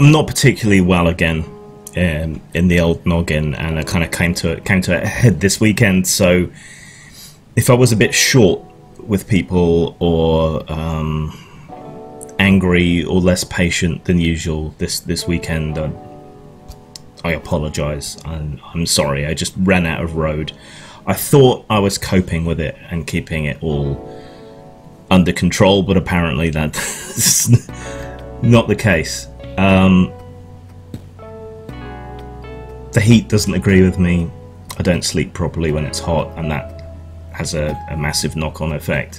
I'm not particularly well again in the old noggin, and it kind of came to a head this weekend. So if I was a bit short with people, or angry or less patient than usual this weekend, I apologise. I'm sorry. I just ran out of road. I thought I was coping with it and keeping it all under control, but apparently that's not the case. The heat doesn't agree with me. I don't sleep properly when it's hot, and that has a massive knock-on effect.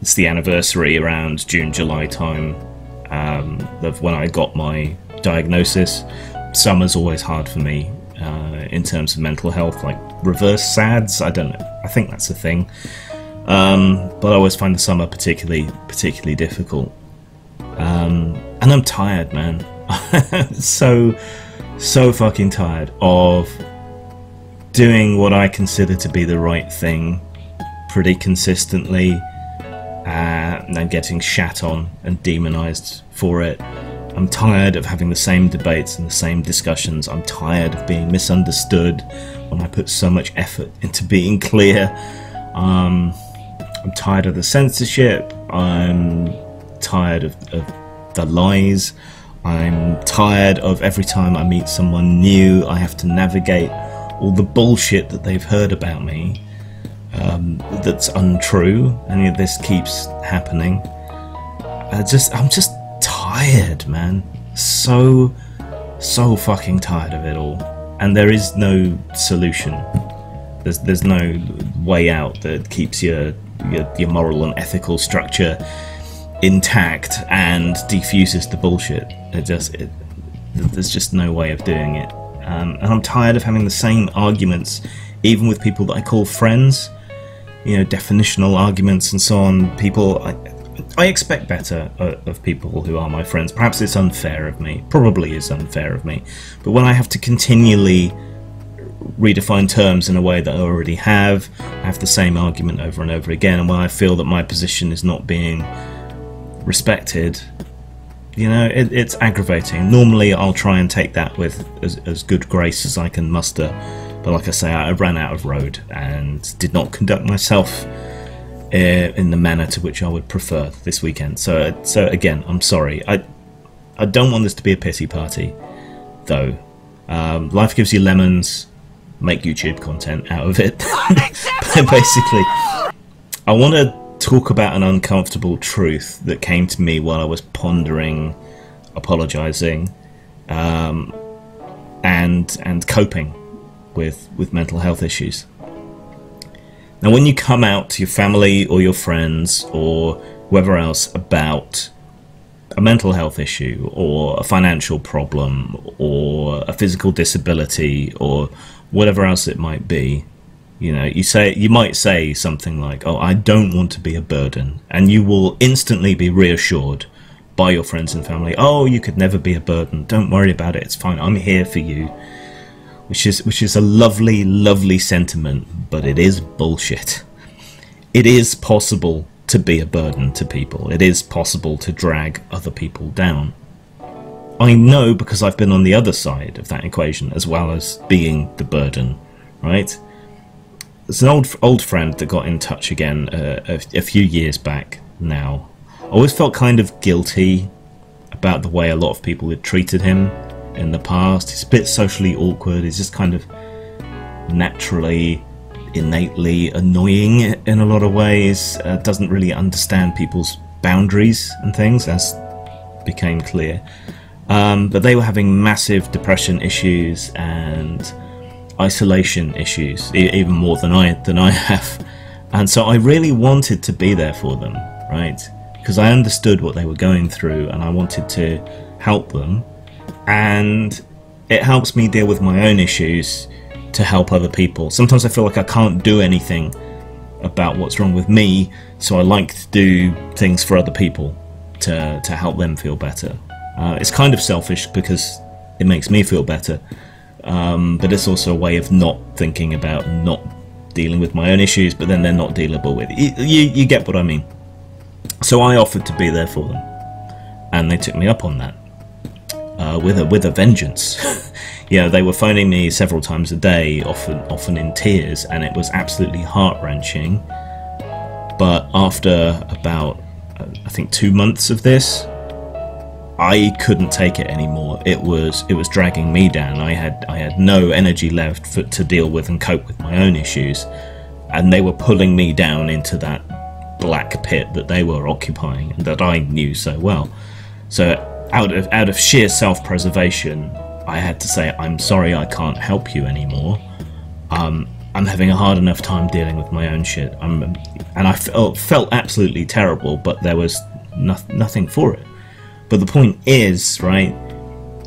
It's the anniversary around June, July time of when I got my diagnosis. Summer's always hard for me in terms of mental health, like reverse SADS. I don't know. I think that's a thing. But I always find the summer particularly difficult. And I'm tired, man. so fucking tired of doing what I consider to be the right thing pretty consistently, and then getting shat on and demonized for it. I'm tired of having the same debates and the same discussions. I'm tired of being misunderstood when I put so much effort into being clear. I'm tired of the censorship. I'm tired of the lies. I'm tired of every time I meet someone new, I have to navigate all the bullshit that they've heard about me that's untrue, and this keeps happening. I'm just tired, man. So fucking tired of it all. And there is no solution. There's no way out that keeps your moral and ethical structure intact and defuses the bullshit. There's just no way of doing it. And I'm tired of having the same arguments, even with people that I call friends. Definitional arguments and so on. People, I expect better of people who are my friends. Perhaps it's unfair of me. Probably is unfair of me. But when I have to continually redefine terms in a way that I already have the same argument over and over again, and when I feel that my position is not being respected, it's aggravating. Normally I'll try and take that with as good grace as I can muster, but like I say, I ran out of road and did not conduct myself in the manner to which I would prefer this weekend. So again, I'm sorry. I don't want this to be a pity party, though. Life gives you lemons. Make YouTube content out of it. Basically, I want to talk about an uncomfortable truth that came to me while I was pondering, apologising, and coping with mental health issues. Now, when you come out to your family or your friends or whoever else about a mental health issue or a financial problem or a physical disability or whatever else it might be, you might say something like, "Oh, I don't want to be a burden," and you will instantly be reassured by your friends and family. "Oh, you could never be a burden. Don't worry about it. It's fine. I'm here for you." Which is a lovely, lovely sentiment, but it is bullshit. It is possible to be a burden to people. It is possible to drag other people down. I know, because I've been on the other side of that equation as well as being the burden, right? There's an old friend that got in touch again a few years back now. I always felt kind of guilty about the way a lot of people had treated him in the past. He's a bit socially awkward. He's just kind of naturally, innately annoying in a lot of ways. Doesn't really understand people's boundaries and things, as became clear. But they were having massive depression issues and isolation issues, even more than I have. And so I really wanted to be there for them, right? Because I understood what they were going through and I wanted to help them. And it helps me deal with my own issues to help other people. Sometimes I feel like I can't do anything about what's wrong with me, so I like to do things for other people to help them feel better. It's kind of selfish because it makes me feel better, but it's also a way of not thinking about not dealing with my own issues, but then they're not dealable with. You get what I mean. So I offered to be there for them. and they took me up on that with a vengeance. You know, they were phoning me several times a day, often in tears, and it was absolutely heart-wrenching. But after about, I think, 2 months of this, I couldn't take it anymore. It was dragging me down. I had no energy left to deal with and cope with my own issues, and they were pulling me down into that black pit that they were occupying and that I knew so well. So out of sheer self-preservation, I had to say, I'm sorry, I can't help you anymore. I'm having a hard enough time dealing with my own shit. And I felt absolutely terrible, but there was nothing for it. But the point is, right,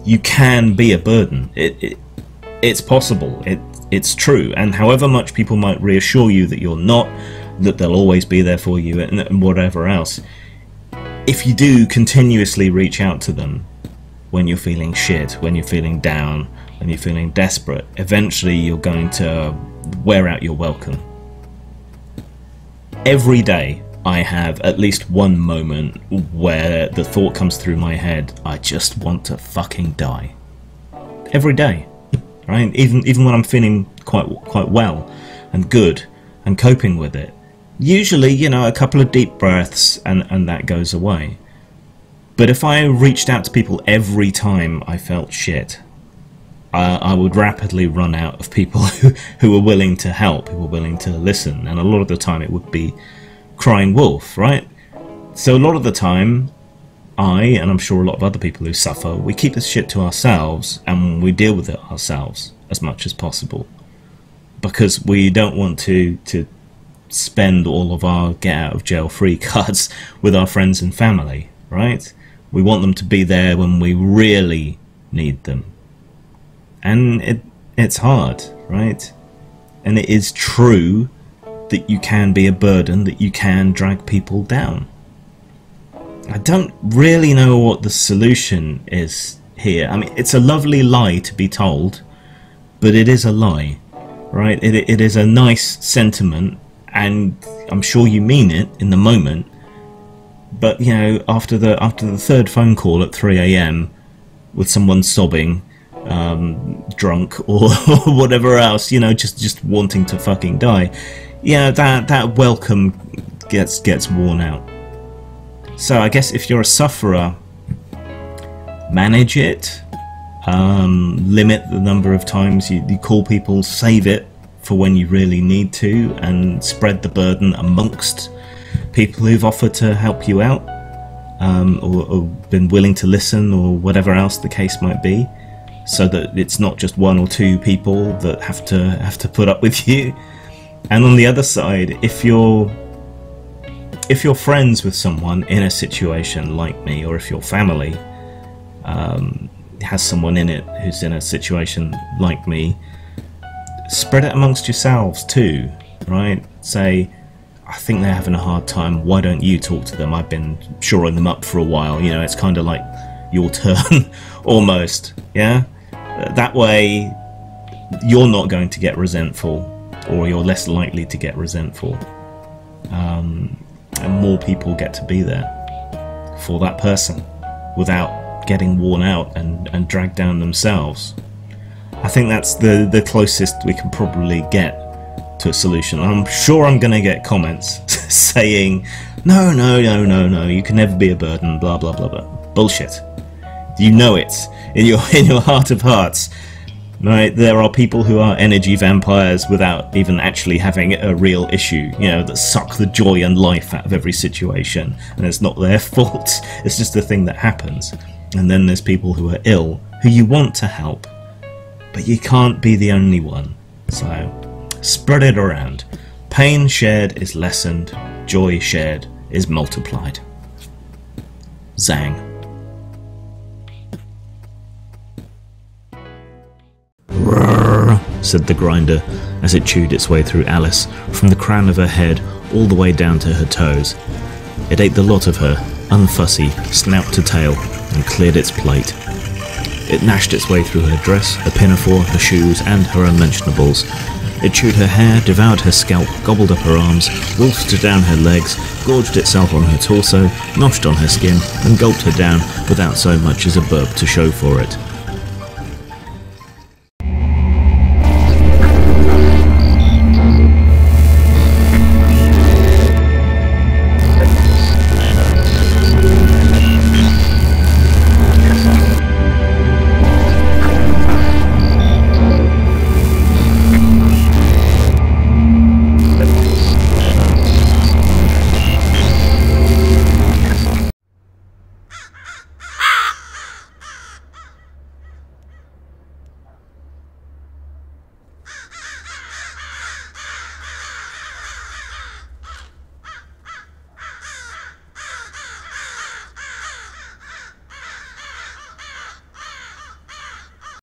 you can be a burden. It's possible. It's true. And however much people might reassure you that you're not, that they'll always be there for you and whatever else, if you do continuously reach out to them when you're feeling shit, when you're feeling down, when you're feeling desperate, eventually you're going to wear out your welcome. Every day I have at least one moment where the thought comes through my head, I just want to fucking die. Every day, right? Even when I'm feeling quite well and good and coping with it. Usually, you know, a couple of deep breaths and that goes away. But if I reached out to people every time I felt shit, I would rapidly run out of people who were willing to help, who were willing to listen, and a lot of the time it would be crying wolf, right? So a lot of the time, and I'm sure a lot of other people who suffer, we keep this shit to ourselves and we deal with it ourselves as much as possible, because we don't want to spend all of our get out of jail free cards with our friends and family, right? We want them to be there when we really need them. And it's hard, right? And it is true that you can be a burden, that you can drag people down. I don't really know what the solution is here. I mean, it's a lovely lie to be told, but it is a lie, right? It is a nice sentiment, and I'm sure you mean it in the moment. But, you know, after the third phone call at 3 AM with someone sobbing, drunk or whatever else, you know, just wanting to fucking die, yeah, that welcome gets worn out. So I guess if you're a sufferer, manage it, limit the number of times you call people, save it for when you really need to, and spread the burden amongst people who've offered to help you out, or been willing to listen, or whatever else the case might be, so that it's not just one or two people that have to put up with you. And on the other side, if you're friends with someone in a situation like me, or if your family has someone in it who's in a situation like me, spread it amongst yourselves too, right? Say, I think they're having a hard time, why don't you talk to them? I've been shoring them up for a while, you know, it's kind of like your turn, almost, yeah? That way, you're not going to get resentful, or you're less likely to get resentful. And more people get to be there for that person without getting worn out and dragged down themselves. I think that's the closest we can probably get to a solution. I'm sure I'm going to get comments saying, no, you can never be a burden, blah, blah, blah, blah. Bullshit. You know it in your heart of hearts. Right, there are people who are energy vampires without even actually having a real issue, you know, that suck the joy and life out of every situation, and it's not their fault, it's just a thing that happens. And then there's people who are ill, who you want to help, but you can't be the only one. So, spread it around. Pain shared is lessened, joy shared is multiplied. Zang. Said the grinder as it chewed its way through Alice, from the crown of her head all the way down to her toes. It ate the lot of her, unfussy, snout to tail, and cleared its plate. It gnashed its way through her dress, her pinafore, her shoes, and her unmentionables, It chewed her hair, devoured her scalp, gobbled up her arms, wolfed down her legs, gorged itself on her torso, noshed on her skin, and gulped her down without so much as a burp to show for it.